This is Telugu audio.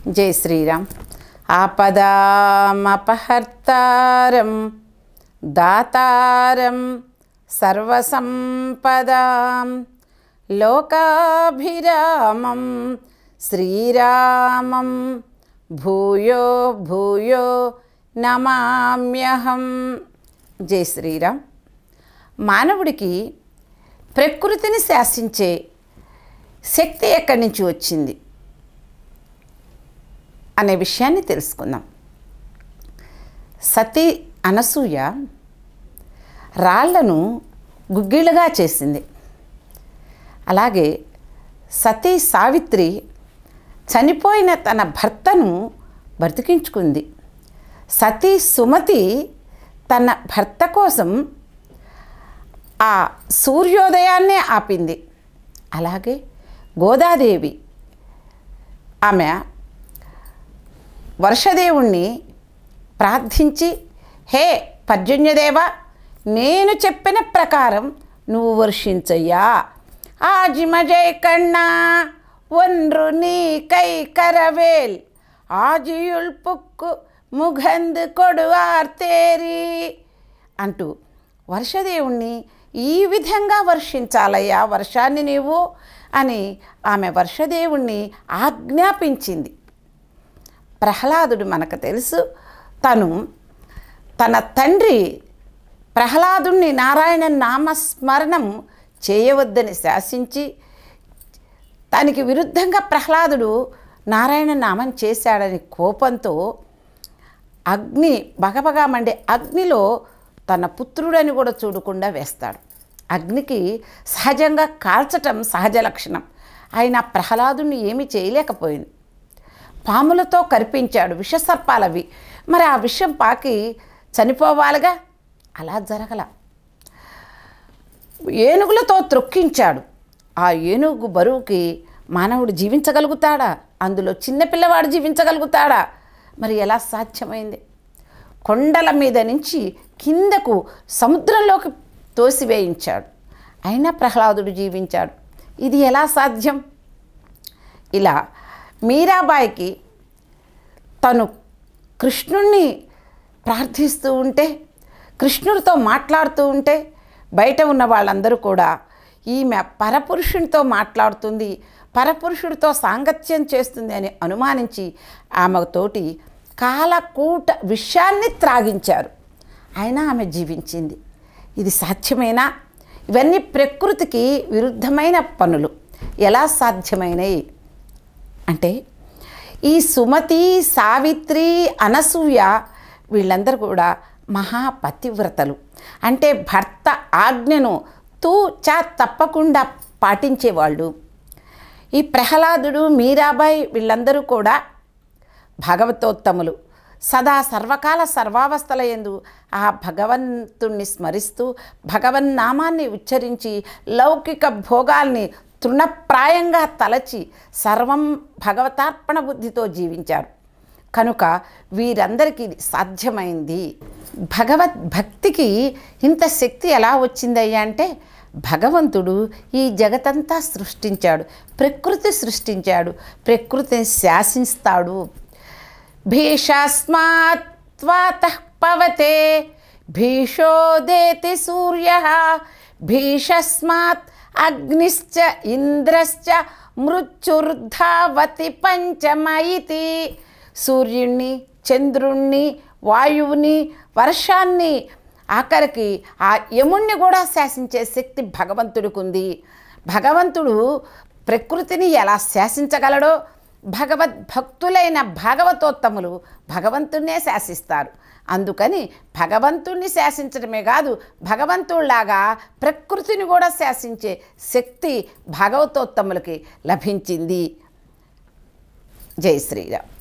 జై శ్రీరామ్. ఆపదామపహర్తారం దాతారం సర్వసంపదాం లోకాభిరామం శ్రీరామం భూయో భూయో నమామ్యహం. జై శ్రీరామ్. మానవుడికి ప్రకృతిని శాసించే శక్తి ఎక్కడి నుంచి వచ్చింది అనే విషయాన్ని తెలుసుకుందాం. సతీ అనసూయ రాళ్లను గుగ్గిళ్ళుగా చేసింది. అలాగే సతీ సావిత్రి చనిపోయిన తన భర్తను బ్రతికించుకుంది. సతీ సుమతి తన భర్త కోసం ఆ సూర్యోదయాన్నే ఆపింది. అలాగే గోదాదేవి ఆమె వర్షదేవుణ్ణి ప్రార్థించి, హే పర్జన్యదేవ, నేను చెప్పిన ప్రకారం నువ్వు వర్షించయ్యా, ఆజిమజై కన్నా ఒన్రు నీ కై కరవేల్ ఆజియుల్ పుక్కు ముగందు కొడువార్తేరి అంటూ వర్షదేవుణ్ణి ఈ విధంగా వర్షించాలయ్యా వర్షాన్ని నీవు అని ఆమె వర్షదేవుణ్ణి ఆజ్ఞాపించింది. ప్రహ్లాదుడు మనకు తెలుసు, తన తండ్రి ప్రహ్లాదుణ్ణి నారాయణ నామస్మరణం చేయవద్దని శాసించి, దానికి విరుద్ధంగా ప్రహ్లాదుడు నారాయణ నామం చేశాడని కోపంతో అగ్ని బగబగా మండే అగ్నిలో తన పుత్రుడని కూడా చూడకుండా వేస్తాడు. అగ్నికి సహజంగా కాల్చటం సహజ లక్షణం. ఆయన ప్రహ్లాదుని ఏమీ చేయలేకపోయింది. పాములతో కరిపించాడు, విషసర్పాలవి. మరి ఆ విషం పాకి చనిపోవాలిగా, అలా జరగల. ఏనుగులతో త్రొక్కించాడు. ఆ ఏనుగు బరువుకి మానవుడు జీవించగలుగుతాడా? అందులో చిన్నపిల్లవాడు జీవించగలుగుతాడా? మరి ఎలా సాధ్యమైంది? కొండల మీద నుంచి కిందకు సముద్రంలోకి తోసివేయించాడు. అయినా ప్రహ్లాదుడు జీవించాడు. ఇది ఎలా సాధ్యం? ఇలా మీరాబాయికి తను కృష్ణుణ్ణి ప్రార్థిస్తూ ఉంటే, కృష్ణుడితో మాట్లాడుతూ ఉంటే బయట ఉన్న వాళ్ళందరూ కూడా ఈమె పరపురుషునితో మాట్లాడుతుంది, పరపురుషుడితో సాంగత్యం చేస్తుంది అని అనుమానించి ఆమెతోటి కాలకూట విషయాన్ని త్రాగించారు. అయినా ఆమె జీవించింది. ఇది సాధ్యమేనా? ఇవన్నీ ప్రకృతికి విరుద్ధమైన పనులు. ఎలా సాధ్యమైనవి అంటే, ఈ సుమతి, సావిత్రి, అనసూయ వీళ్ళందరూ కూడా మహాపతివ్రతలు. అంటే భర్త ఆజ్ఞను తూచా తప్పకుండా పాటించేవాళ్ళు. ఈ ప్రహ్లాదుడు, మీరాబాయి వీళ్ళందరూ కూడా భగవతోత్తములు. సదా సర్వకాల సర్వావస్థల యందు ఆ భగవంతుణ్ణి స్మరిస్తూ భగవన్నామాన్ని ఉచ్చరించి లౌకిక భోగాల్ని తృణప్రాయంగా తలచి సర్వం భగవతార్పణ బుద్ధితో జీవించారు. కనుక వీరందరికీ సాధ్యమైంది. భగవద్భక్తికి ఇంత శక్తి ఎలా వచ్చిందయ్యా అంటే, భగవంతుడు ఈ జగతంతా సృష్టించాడు, ప్రకృతి సృష్టించాడు, ప్రకృతిని శాసిస్తాడు. భీషాస్మాత్ త్వాతః పవతే భీషోదేతి సూర్యః భీషస్మాత్ అగ్నిశ్చ ఇంద్రశ్చ మృత్యుర్ధావతి పంచమ ఇతి. సూర్యుణ్ణి, చంద్రుణ్ణి, వాయువుని, వర్షాన్ని, ఆఖరికి ఆ యముణ్ణి కూడా శాసించే శక్తి భగవంతుడికి ఉంది. భగవంతుడు ప్రకృతిని ఎలా శాసించగలడో భగవద్భక్తులైన భాగవతోత్తములు భగవంతుణ్ణే శాసిస్తారు. అందుకని భగవంతుణ్ణి శాసించడమే కాదు, భగవంతుడిలాగా ప్రకృతిని కూడా శాసించే శక్తి భాగవతోత్తములకి లభించింది. జై శ్రీరామ్.